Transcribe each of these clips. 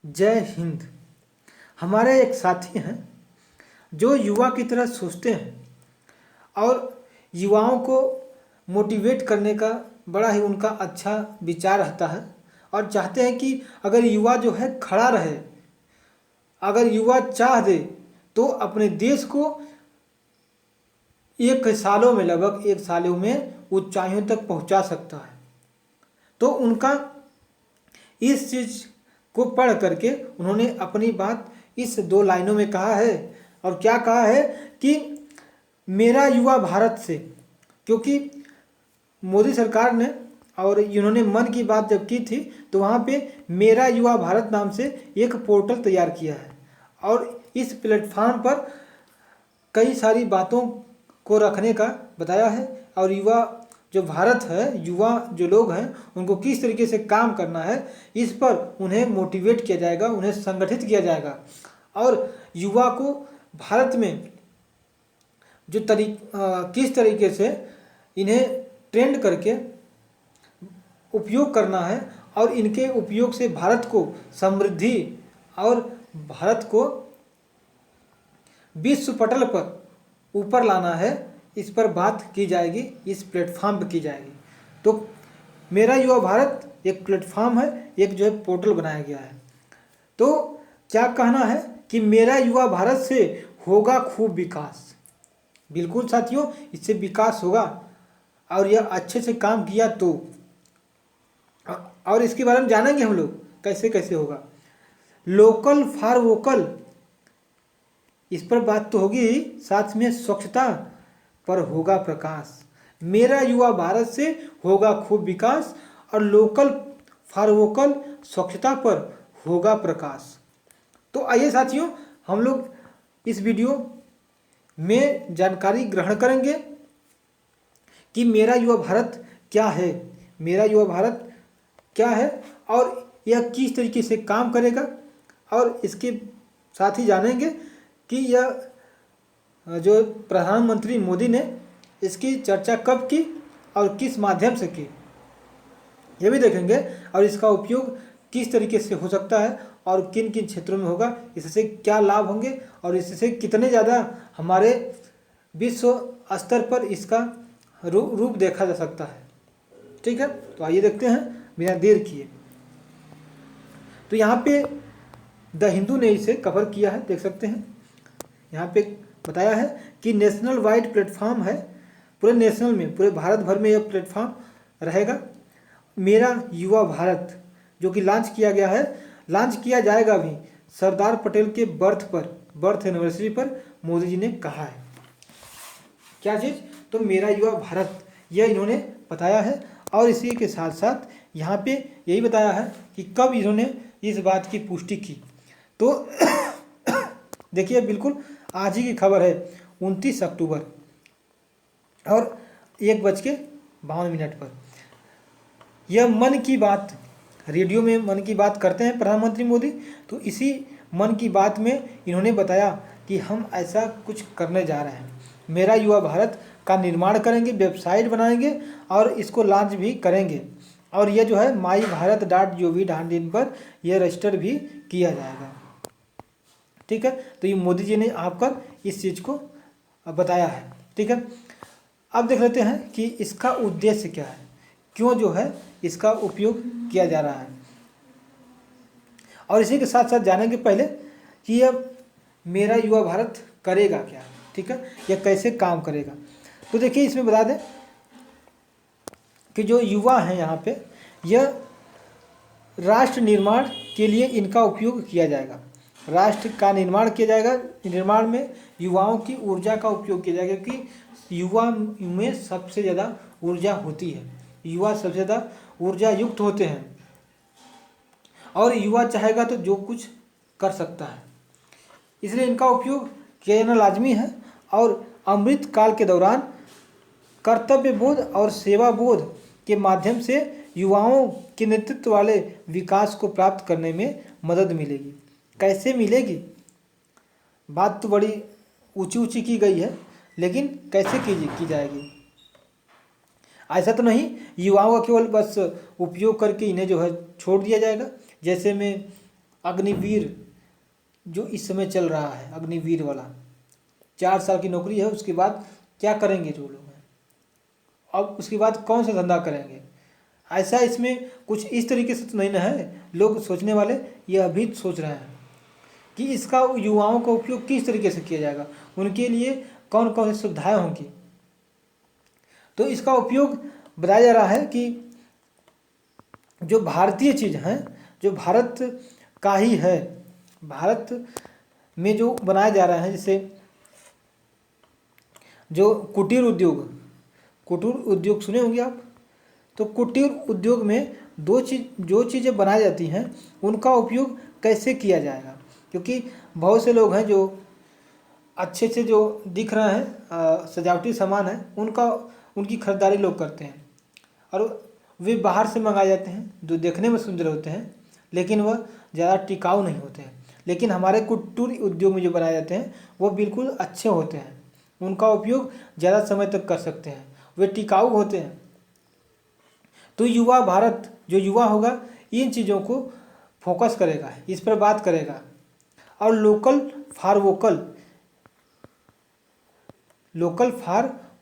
जय हिंद। हमारे एक साथी हैं जो युवा की तरह सोचते हैं और युवाओं को मोटिवेट करने का बड़ा ही उनका अच्छा विचार रहता है और चाहते हैं कि अगर युवा जो है खड़ा रहे, अगर युवा चाह दे तो अपने देश को लगभग एक सालों में ऊंचाइयों तक पहुंचा सकता है। तो उनका इस चीज़ को पढ़ करके उन्होंने अपनी बात इस 2 लाइनों में कहा है। और क्या कहा है कि मेरा युवा भारत से, क्योंकि मोदी सरकार ने और इन्होंने मन की बात जब की थी तो वहाँ पे मेरा युवा भारत नाम से एक पोर्टल तैयार किया है और इस प्लेटफार्म पर कई सारी बातों को रखने का बताया है। और युवा जो भारत है, युवा जो लोग हैं, उनको किस तरीके से काम करना है, इस पर उन्हें मोटिवेट किया जाएगा, उन्हें संगठित किया जाएगा। और युवा को भारत में जो किस तरीके से इन्हें ट्रेंड करके उपयोग करना है और इनके उपयोग से भारत को समृद्धि और भारत को विश्व पटल पर ऊपर लाना है, इस पर बात की जाएगी, इस प्लेटफार्म पर की जाएगी। तो मेरा युवा भारत एक प्लेटफार्म है, एक जो है पोर्टल बनाया गया है। तो क्या कहना है कि मेरा युवा भारत से होगा खूब विकास। बिल्कुल साथियों, इससे विकास होगा और यह अच्छे से काम किया तो। और इसके बारे में जानेंगे हम लोग कैसे कैसे होगा। लोकल फॉर वोकल, इस पर बात तो होगी, साथ में स्वच्छता पर होगा प्रकाश। मेरा युवा भारत से होगा खूब विकास और लोकल फॉर वोकल, स्वच्छता पर होगा प्रकाश। तो आइए साथियों, हम लोग इस वीडियो में जानकारी ग्रहण करेंगे कि मेरा युवा भारत क्या है, मेरा युवा भारत क्या है और यह किस तरीके से काम करेगा। और इसके साथ ही जानेंगे कि यह जो प्रधानमंत्री मोदी ने इसकी चर्चा कब की और किस माध्यम से की, यह भी देखेंगे। और इसका उपयोग किस तरीके से हो सकता है और किन किन क्षेत्रों में होगा, इससे क्या लाभ होंगे और इससे कितने ज़्यादा हमारे विश्व स्तर पर इसका रूप देखा जा सकता है। ठीक है, तो आइए देखते हैं बिना देर किए। तो यहाँ पे द हिंदू ने इसे कवर किया है, देख सकते हैं। यहाँ पे बताया है कि नेशनल वाइड प्लेटफॉर्म है, पूरे नेशनल में, पूरे भारत भर में यह प्लेटफॉर्म रहेगा। मेरा युवा भारत जो कि लॉन्च किया गया है, लॉन्च किया जाएगा भी सरदार पटेल के बर्थ एनिवर्सरी पर, मोदी जी ने कहा है। क्या चीज़? तो मेरा युवा भारत, यह इन्होंने बताया है। और इसी के साथ साथ यहाँ पे यही बताया है कि कब इन्होंने इस बात की पुष्टि की। तो देखिए, बिल्कुल आज ही की खबर है, 29 अक्टूबर और 1:52 पर यह मन की बात, रेडियो में मन की बात करते हैं प्रधानमंत्री मोदी। तो इसी मन की बात में इन्होंने बताया कि हम ऐसा कुछ करने जा रहे हैं, मेरा युवा भारत का निर्माण करेंगे, वेबसाइट बनाएंगे और इसको लॉन्च भी करेंगे। और यह जो है mybharat.gov.in पर यह रजिस्टर भी किया जाएगा। ठीक है, तो ये मोदी जी ने आकर इस चीज़ को बताया है। ठीक है, अब देख लेते हैं कि इसका उद्देश्य क्या है, क्यों जो है इसका उपयोग किया जा रहा है। और इसी के साथ साथ जानेंगे पहले कि यह मेरा युवा भारत करेगा क्या, ठीक है, यह कैसे काम करेगा। तो देखिए, इसमें बता दें कि जो युवा हैं यहाँ पे, यह राष्ट्र निर्माण के लिए इनका उपयोग किया जाएगा। राष्ट्र का निर्माण किया जाएगा, निर्माण में युवाओं की ऊर्जा का उपयोग किया जाएगा, क्योंकि युवा में सबसे ज़्यादा ऊर्जा होती है, युवा सबसे ज़्यादा ऊर्जा युक्त होते हैं और युवा चाहेगा तो जो कुछ कर सकता है, इसलिए इनका उपयोग किया जाना लाजमी है। और अमृत काल के दौरान कर्तव्य बोध और सेवा बोध के माध्यम से युवाओं के नेतृत्व वाले विकास को प्राप्त करने में मदद मिलेगी। कैसे मिलेगी? बात तो बड़ी ऊंची की गई है, लेकिन कैसे की जाएगी? ऐसा तो नहीं युवाओं का केवल बस उपयोग करके इन्हें जो है छोड़ दिया जाएगा। जैसे में अग्निवीर जो इस समय चल रहा है, अग्निवीर वाला 4 साल की नौकरी है, उसके बाद क्या करेंगे जो लोग हैं, अब उसके बाद कौन सा धंधा करेंगे। ऐसा इसमें कुछ इस तरीके से तो नहीं ना है, लोग सोचने वाले ये अभी सोच रहे हैं कि इसका युवाओं का उपयोग किस तरीके से किया जाएगा, उनके लिए कौन कौन सी सुविधाएँ होंगी। तो इसका उपयोग बताया जा रहा है कि जो भारतीय चीज़ हैं, जो भारत का ही है, भारत में जो बनाया जा रहा है, जैसे जो कुटीर उद्योग सुने होंगे आप। तो कुटीर उद्योग में जो चीज़ें बनाई जाती हैं उनका उपयोग कैसे किया जाएगा, क्योंकि बहुत से लोग हैं जो अच्छे से जो दिख रहे हैं सजावटी सामान है उनकी खरीदारी लोग करते हैं और वे बाहर से मंगाए जाते हैं जो देखने में सुंदर होते हैं लेकिन वह ज़्यादा टिकाऊ नहीं होते हैं। लेकिन हमारे कुटीर उद्योग में जो बनाए जाते हैं वो बिल्कुल अच्छे होते हैं, उनका उपयोग ज़्यादा समय तक कर सकते हैं, वे टिकाऊ होते हैं। तो युवा भारत जो युवा होगा इन चीज़ों को फोकस करेगा, इस पर बात करेगा और लोकल फॉर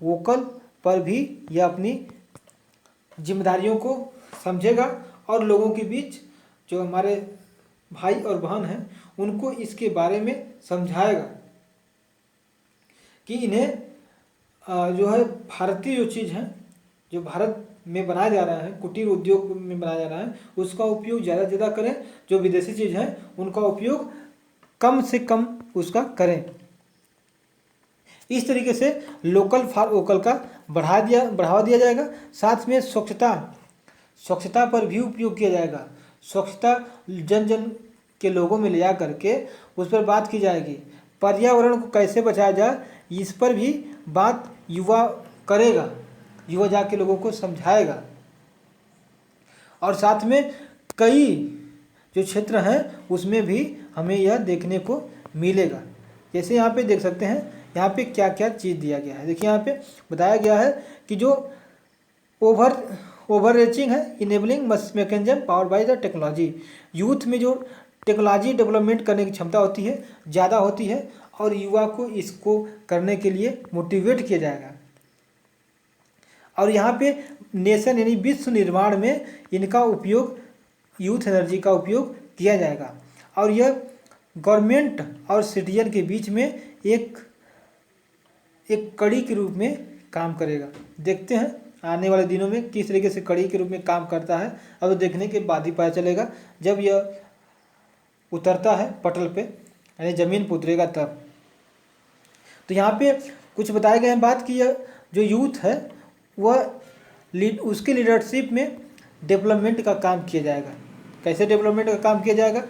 वोकल पर भी यह अपनी जिम्मेदारियों को समझेगा और लोगों के बीच जो हमारे भाई और बहन हैं उनको इसके बारे में समझाएगा कि इन्हें जो है भारतीय जो चीज़ है, जो भारत में बनाया जा रहा है, कुटीर उद्योग में बनाया जा रहा है, उसका उपयोग ज़्यादा से ज़्यादा करें। जो विदेशी चीज़ है उनका उपयोग कम से कम उसका करें। इस तरीके से लोकल फॉर वोकल का बढ़ावा दिया जाएगा। साथ में स्वच्छता पर भी उपयोग किया जाएगा। स्वच्छता जन जन के लोगों में ले जा करके उस पर बात की जाएगी। पर्यावरण को कैसे बचाया जाए इस पर भी बात युवा करेगा, युवा जाके लोगों को समझाएगा। और साथ में कई जो क्षेत्र हैं उसमें भी हमें यह देखने को मिलेगा। जैसे यहाँ पे देख सकते हैं, यहाँ पे क्या क्या चीज़ दिया गया है। देखिए यहाँ पे बताया गया है कि जो ओवर रीचिंग है enabling mechanism power by the technology. Youth में जो टेक्नोलॉजी डेवलपमेंट करने की क्षमता होती है ज़्यादा होती है और युवा को इसको करने के लिए मोटिवेट किया जाएगा। और यहाँ पे नेशन यानी विश्व निर्माण में इनका उपयोग, यूथ एनर्जी का उपयोग किया जाएगा और यह गवर्नमेंट और सिटीजन के बीच में एक कड़ी के रूप में काम करेगा। देखते हैं आने वाले दिनों में किस तरीके से कड़ी के रूप में काम करता है। अब तो देखने के बाद ही पता चलेगा जब यह उतरता है पटल पे, यानी ज़मीन पर उतरेगा तब। तो यहाँ पे कुछ बताए गए हैं बात कि यह जो यूथ है वह उसके लीडरशिप में डेवलपमेंट का काम किया जाएगा। कैसे डेवलपमेंट का काम किया जाएगा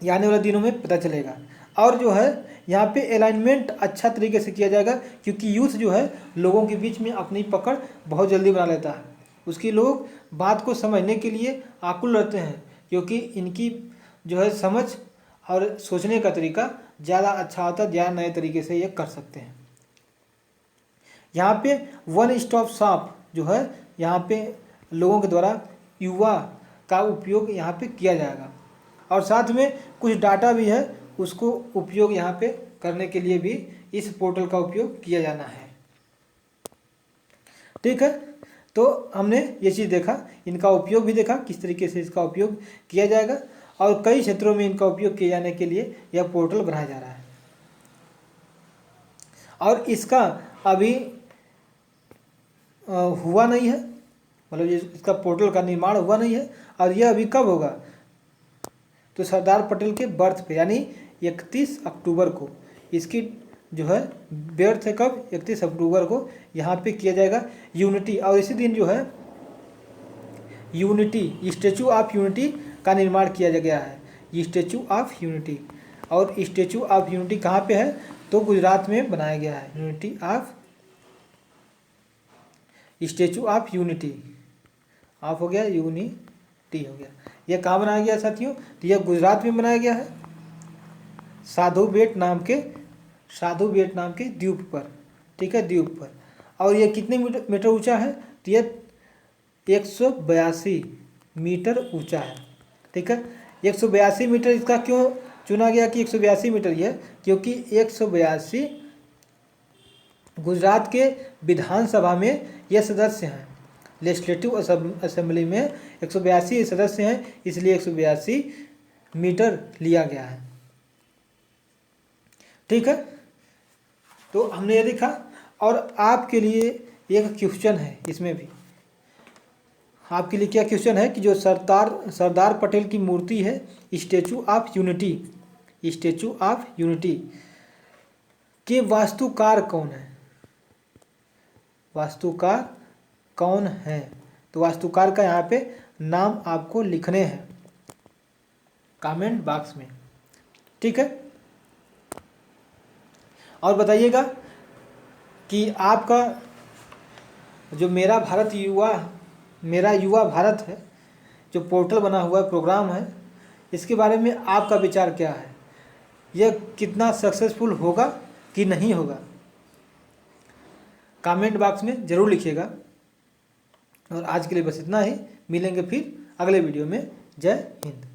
ये आने वाले दिनों में पता चलेगा। और जो है यहाँ पे अलाइनमेंट अच्छा तरीके से किया जाएगा, क्योंकि यूथ जो है लोगों के बीच में अपनी पकड़ बहुत जल्दी बना लेता है। उसकी लोग बात को समझने के लिए आकुल रहते हैं, क्योंकि इनकी जो है समझ और सोचने का तरीका ज़्यादा अच्छा होता है, ज़्यादा नए तरीके से ये कर सकते हैं। यहाँ पे वन स्टॉप शॉप जो है यहाँ पे लोगों के द्वारा युवा का उपयोग यहाँ पे किया जाएगा। और साथ में कुछ डाटा भी है, उसको उपयोग यहाँ पे करने के लिए भी इस पोर्टल का उपयोग किया जाना है। ठीक है, तो हमने ये चीज़ देखा, इनका उपयोग भी देखा किस तरीके से इसका उपयोग किया जाएगा और कई क्षेत्रों में इनका उपयोग किए जाने के लिए यह पोर्टल बनाया जा रहा है। और इसका अभी हुआ नहीं है, मतलब इसका पोर्टल का निर्माण हुआ नहीं है। और यह अभी कब होगा, तो सरदार पटेल के बर्थ पे यानी 31 अक्टूबर को इसकी जो है बर्थ है। कब? 31 अक्टूबर को यहाँ पे किया जाएगा यूनिटी। और इसी दिन जो है यूनिटी, स्टैचू ऑफ यूनिटी का निर्माण किया गया है, स्टैचू ऑफ यूनिटी। और स्टैचू ऑफ यूनिटी कहाँ पे है, तो गुजरात में बनाया गया है। Unity of statute of unity of हो गया, यूनिटी हो गया। यह कहाँ बनाया गया साथियों, तो यह गुजरात में बनाया गया है, साधु बेट नाम के द्वीप पर। ठीक है, द्वीप पर। और यह कितने मीटर ऊंचा है, तो यह 182 मीटर ऊंचा है। ठीक है। 182 मीटर इसका क्यों चुना गया कि 182 मीटर ये, क्योंकि 182 गुजरात के विधानसभा में ये सदस्य हैं। लेजिस्लेटिव असेंबली में 182 सदस्य हैं, इसलिए 182 मीटर लिया गया है। ठीक है, तो हमने ये देखा। और आपके लिए एक क्वेश्चन है, इसमें भी आपके लिए क्या क्वेश्चन है कि जो सरदार पटेल की मूर्ति है स्टैचू ऑफ यूनिटी के वास्तुकार कौन है? वास्तुकार कौन है? तो वास्तुकार का यहाँ पे नाम आपको लिखने हैं कमेंट बॉक्स में। ठीक है, और बताइएगा कि आपका जो मेरा युवा भारत है, जो पोर्टल बना हुआ है, प्रोग्राम है, इसके बारे में आपका विचार क्या है? यह कितना सक्सेसफुल होगा कि नहीं होगा? कमेंट बॉक्स में ज़रूर लिखिएगा। और आज के लिए बस इतना ही, मिलेंगे फिर अगले वीडियो में। जय हिंद।